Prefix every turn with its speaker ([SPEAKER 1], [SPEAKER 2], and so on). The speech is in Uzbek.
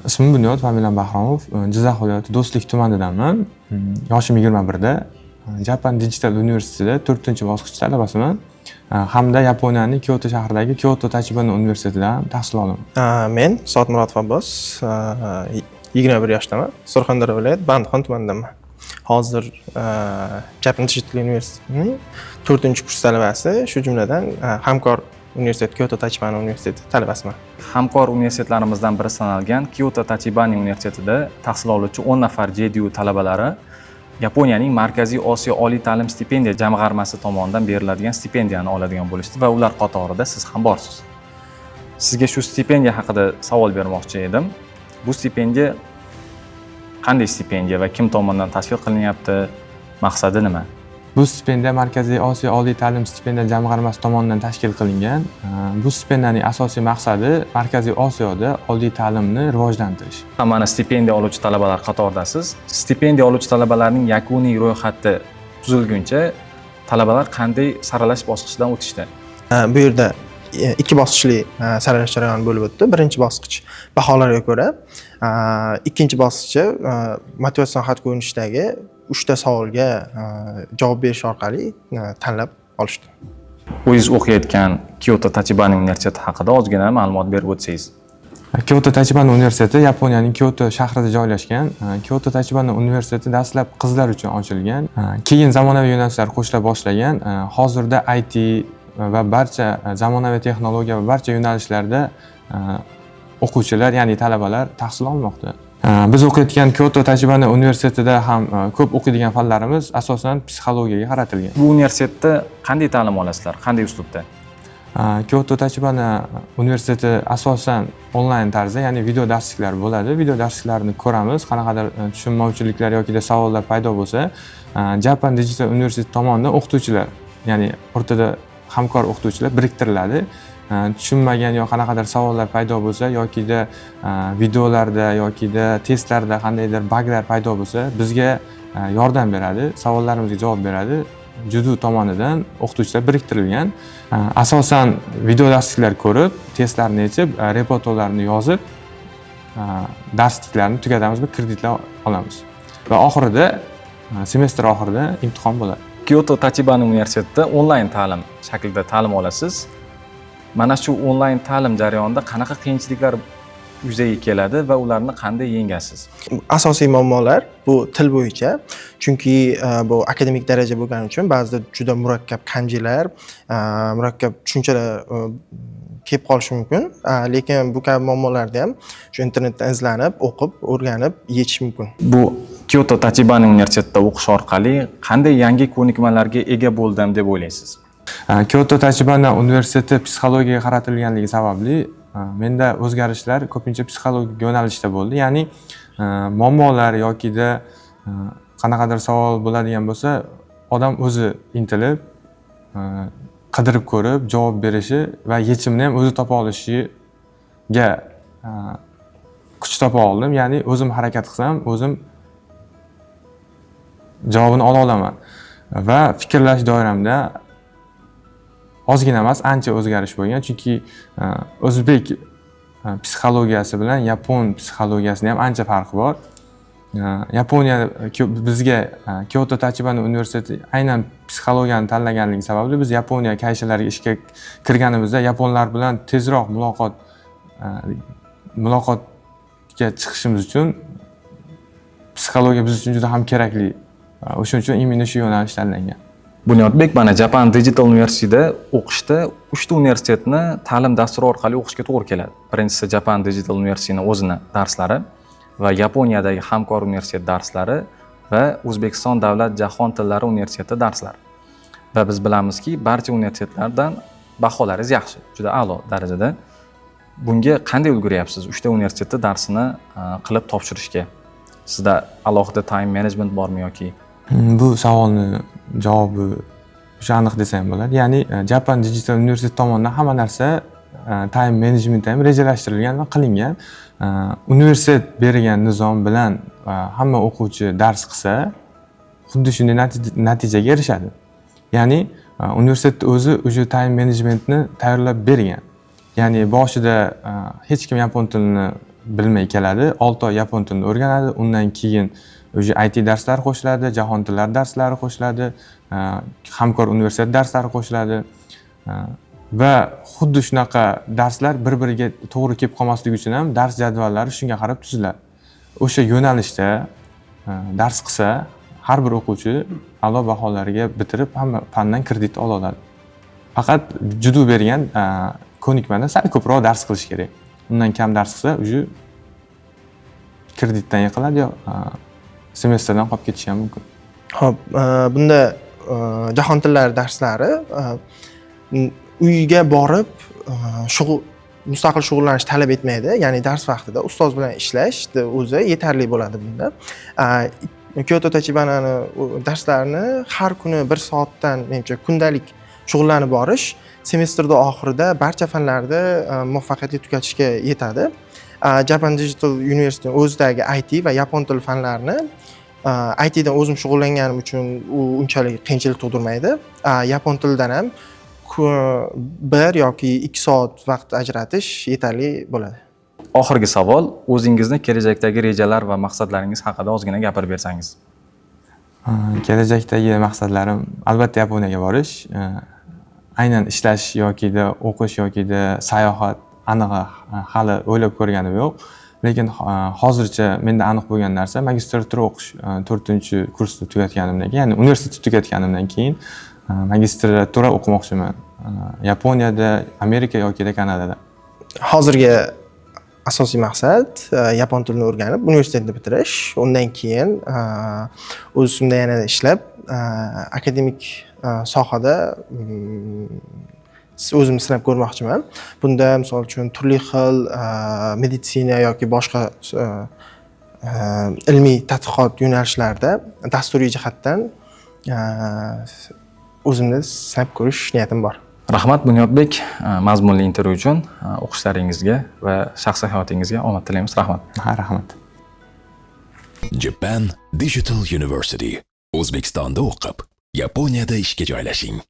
[SPEAKER 1] Ismim Bunyod, familiyam Bahromov. Jizzax viloyati Do'stlik tumanidanman. Yoshim 21da. Japan Digital universitetida 4-bosqich talabasiman. Hamda Yaponiyaning Kyoto shahridagi Kyoto Tachibana universitetidan tahsil olaman.
[SPEAKER 2] Men Sotmuratov Abbos, 21 yoshdaman. Surxondaryo viloyati Bandixon tumanidanman. Hozir Japan Digital universitetining 4-kurs talabasi, shu jumladan hamkor universitet Kyoto Tachibana universiteti talabasiman.
[SPEAKER 3] Hamkor universitetlarimizdan biri sanalgan Kyoto Tachibana universitetida tahsil oluvchi 10 nafar JDU talabalari Yaponiyaning Markaziy Osiyo oliy ta'lim stipendiya jamg'armasi tomonidan beriladigan stipendiyani oladigan bo'lishdi va ular qatorida siz ham borsiz. Sizga shu stipendiya haqida savol bermoqchi edim. Bu stipendiya qanday stipendiya va kim tomonidan tashkil qilinyapti? Maqsadi nima?
[SPEAKER 1] Bu stipendiya Markaziy Osiyo oliy ta'lim stipendiya jamg'armasi tomonidan tashkil qilingan. Bu stipendiyaning asosiy maqsadi Markaziy Osiyoda oliy ta'limni rivojlantirish.
[SPEAKER 3] Mana stipendiya oluvchi talabalar qatoridasiz. Stipendiya oluvchi talabalarning yakuniy ro'yxati tuzilguncha talabalar qanday saralash bosqichidan o'tishdi?
[SPEAKER 2] Bu yerda 2 bosqichli saralash jarayoni bo'lib o'tdi. Birinchi bosqich baholarga ko'ra, ikkinchi bosqichi motivatsion xat ko'rinishdagi 3 ta savolga javob berish orqali tanlab olishdi.
[SPEAKER 3] O'zingiz o'qiyotgan Kyoto Tachibana universiteti haqida ozgina ma'lumot berib o'tsangiz.
[SPEAKER 1] Kyoto Tachibana universiteti Yaponiyaning Kyoto shahrida joylashgan. Kyoto Tachibana universiteti dastlab qizlar uchun ochilgan. Keyin zamonaviy yo'nalishlar qo'shila boshlagan. Hozirda IT va barcha zamonaviy texnologiya va barcha yo'nalishlarda o'quvchilar, ya'ni talabalar tahsil olmoqda. Biz o'qiyotgan Kyoto Tachibana universitetida ham ko'p o'qiydigan fanlarimiz asosan psixologiyaga qaratilgan.
[SPEAKER 3] Bu universitetda qanday ta'lim olasizlar? Qanday uslubda?
[SPEAKER 1] Kyoto Tachibana universiteti asosan onlayn tarzda, ya'ni video darsliklar bo'ladi. Video darsliklarini ko'ramiz. Qanaqadir tushunmovchiliklar yoki savollar paydo bo'lsa, Japan Digital University tomonidan o'qituvchilar, ya'ni o'rtada hamkor o'qituvchilar biriktiriladi. Tushunmagan yoki qanaqadir savollar paydo bo'lsa yokida videolarda yokida testlarda qandaydir buglar paydo bo'lsa, bizga yordam beradi, savollarimizga javob beradi. Judu tomonidan o'qituvchilar biriktirilgan. Asosan video darsliklar ko'rib, testlarni yechib, reportlarni yozib, darsliklarni tugatamiz va kreditlar olamiz. Va oxirida semestr oxirida imtihon bo'ladi.
[SPEAKER 3] Kyoto Tachibana universitetida onlayn ta'lim shaklida ta'lim olasiz. Mana shu onlayn ta'lim jarayonida qanaqa qiyinchiliklar yuzaga keladi va ularni qanday yengasiz?
[SPEAKER 2] Asosiy muammolar bu til bo'yicha, chunki bu akademik daraja bo'lgani uchun ba'zida juda murakkab kanjilar, murakkab tushunchalar kelib qolishi mumkin. Lekin bu kabi muammolarni ham shu internetdan izlanib, o'qib, o'rganib yechish mumkin.
[SPEAKER 3] Bu Kyoto Tachibana universitetida o'qish orqali qanday yangi ko'nikmalarga ega bo'ldim deb o'ylaysiz?
[SPEAKER 1] Kyoto Tachibana universiteti psixologiyaga qaratilganligi sababli menda o'zgarishlar ko'pincha psixologik yo'nalishda bo'ldi. Ya'ni muammolar yokida qanaqadir savol bo'ladigan bo'lsa, odam o'zi intilib, qidirib ko'rib, javob berishi va yechimni ham o'zi topa olishiga kuch topa oldim. Ya'ni o'zim harakat qilsam, o'zim javobini ola olaman. Va fikrlash doiramda ozgina emas, ancha o'zgarish bo'lgan, chunki o'zbek psixologiyasi bilan yapon psixologiyasining ham ancha farqi bor. Yaponiya bizga Kyoto Tachibana universiteti aynan psixologiyani tanlaganligi sababli biz Yaponiya kayshilariga ishga kirganimizda yaponlar bilan tezroq muloqotga chiqishimiz uchun psixologiya biz uchun juda ham kerakli. O'shuning uchun imенно shu yo'nalish tanlangan.
[SPEAKER 3] Bunyodbek, mana Japan Digital University'da o'qishda 3 ta universitetni ta'lim dasturi orqali o'qishga to'g'ri keladi. Birinchisi Japan Digital University'ning o'zining darslari va Yaponiyadagi hamkor universitet darslari va O'zbekiston Davlat jahon tillari universiteti darslari. Va biz bilamizki, barcha universitetlardan baholaringiz yaxshi, juda a'lo darajada. Bunga qanday ulguryapsiz? 3 ta universitetda darsini qilib topshirishga. Sizda alohida time management bormi yoki?
[SPEAKER 1] Bu savolni javobi o'sha aniq desam bo'ladi. Ya'ni Japan Digital University tomonidan hamma narsa time management ham rejalashtirilgan va qilingan. Universitet bergan nizom bilan hamma o'quvchi dars qilsa, xuddi shunday natijaga erishadi. Ya'ni universitet o'zi o'sha time managementni tayyorlab bergan. Ya'ni boshida hech kim yapon tilini bilmay keladi. 6 oy yapon tilini o'rganadi. Undan keyin o'sha IT darslari qo'shiladi, jahon tillari darslari qo'shiladi, hamkor universitet darslari qo'shiladi. Va xuddi shunaqa darslar bir-biriga to'g'ri kelib qolmasligi uchun ham dars jadvallari shunga qarab tuziladi. O'sha yo'nalishda dars qilsa, har bir o'quvchi a'lo baholarga bitirib hamma fandan kredit ola oladi. Faqat judo bergan ko'nikmada sal ko'proq dars qilish kerak. Undan kam dars qilsa, o'sha kreditdan yiqiladi yo semestrdan qolib ketishi ham mumkin.
[SPEAKER 2] Xo'p, bunda jahon tillari darslari uyga borib mustaqil shug'ullanish talab etmaydi. Ya'ni dars vaqtida ustoz bilan ishlash o'zi yetarli bo'ladi bunda. Kyoto Tachibana darslarini har kuni 1 soatdan menimcha kundalik shug'ullanib borish semestrda oxirida barcha fanlarda muvaffaqiyatli tugatishga yetadi. Japan Digital University o'zidagi IT va yapon tili fanlarini IT dan o'zim shug'ullanganim uchun u unchalik qiyinchilik tug'dirmaydi. Yapon tilidan ham 1 yoki 2 soat vaqt ajratish yetarli bo'ladi.
[SPEAKER 3] Oxirgi savol, o'zingizni kelajakdagi rejalar va maqsadlaringiz haqida ozgina gapirib bersangiz.
[SPEAKER 1] Kelajakdagi maqsadlarim albatta Yaponiyaga borish, aynan ishlash yokida o'qish yokida sayohat aniq hali o'ylab ko'rganim yo'q. Lekin hozircha menda aniq bo'lgan narsa magistratura o'qish 4-kursni tugatganimdan keyin, ya'ni universitetni tugatganimdan keyin magistratura o'qimoqchiman. Yaponiyada, Amerika yokida Kanadada.
[SPEAKER 2] Hozirgi asosiy maqsad yapon tilini o'rganib, universitetni bitirish, undan keyin o'z ustimda yana ishlab, akademik sohada o'zimni sinab ko'rmoqchiman. Bunda misol uchun turli xil meditsina yoki boshqa ilmiy tadqiqot yo'nalishlarida dasturiy jihatdan o'zimni sinab ko'rish niyatim bor.
[SPEAKER 3] Rahmat Bunyodbek, mazmunli intervyu uchun o'qishlaringizga va shaxsiy hayotingizga omad tilaymiz. Rahmat.
[SPEAKER 1] Rahmat.
[SPEAKER 4] Japan Digital University. O'zbekistonda o'qib, Yaponiyada ishga joylashing.